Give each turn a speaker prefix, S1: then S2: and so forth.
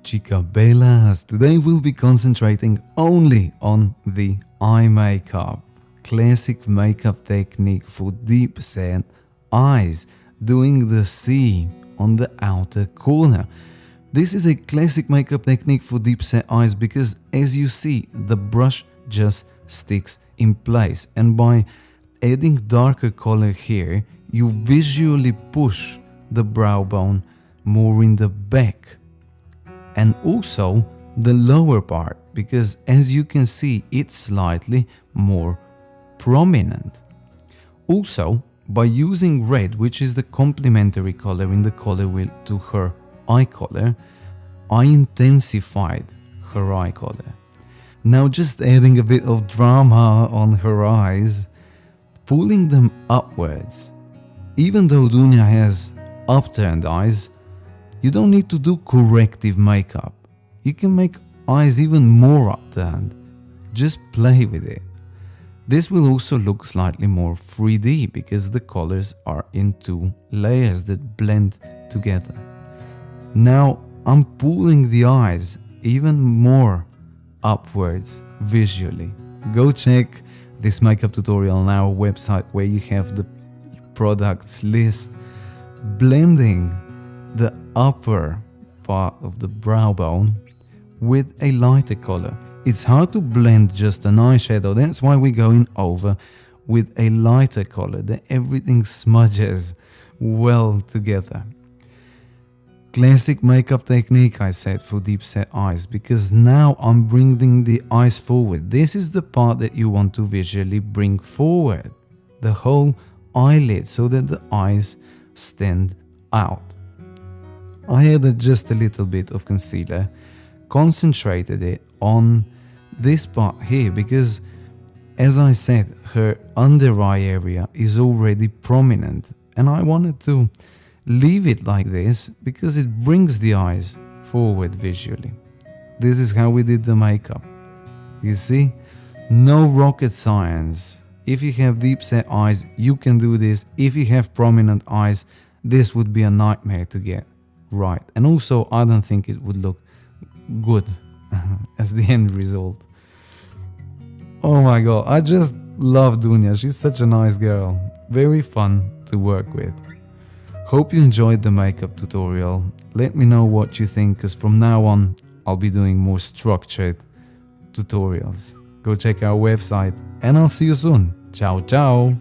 S1: Chica Bellas, today we'll be concentrating only on the eye makeup. Classic makeup technique for deep set eyes, doing the C on the outer corner. This is a classic makeup technique for deep set eyes because, as you see, the brush just sticks in place, and by adding darker color here, you visually push the brow bone more in the back and also the lower part, because as you can see, it's slightly more prominent. Also, by using red, which is the complementary color in the color wheel to her eye color, I intensified her eye color. Now just adding a bit of drama on her eyes, pulling them upwards. Even though Dunya has upturned eyes, you don't need to do corrective makeup. You can make eyes even more upturned. Just play with it. This will also look slightly more 3D because the colors are in two layers that blend together. Now I'm pulling the eyes even more upwards visually. Go check this makeup tutorial on our website where you have the products list, blending the upper part of the brow bone with a lighter color. It's hard to blend just an eyeshadow, that's why we're going over with a lighter color that everything smudges well together. Classic makeup technique, I said, for deep set eyes, because now I'm bringing the eyes forward. This is the part that you want to visually bring forward, the whole eyelid, so that the eyes stand out. I added just a little bit of concealer, concentrated it on this part here because, as I said, her under eye area is already prominent, and I wanted to leave it like this because it brings the eyes forward visually. This is how we did the makeup. You see? No rocket science. If you have deep set eyes, you can do this. If you have prominent eyes, this would be a nightmare to get right. And also, I don't think it would look good as the end result. Oh my god, I just love Dunya. She's such a nice girl. Very fun to work with. Hope you enjoyed the makeup tutorial. Let me know what you think, because from now on I'll be doing more structured tutorials. Go check our website and I'll see you soon. Ciao ciao.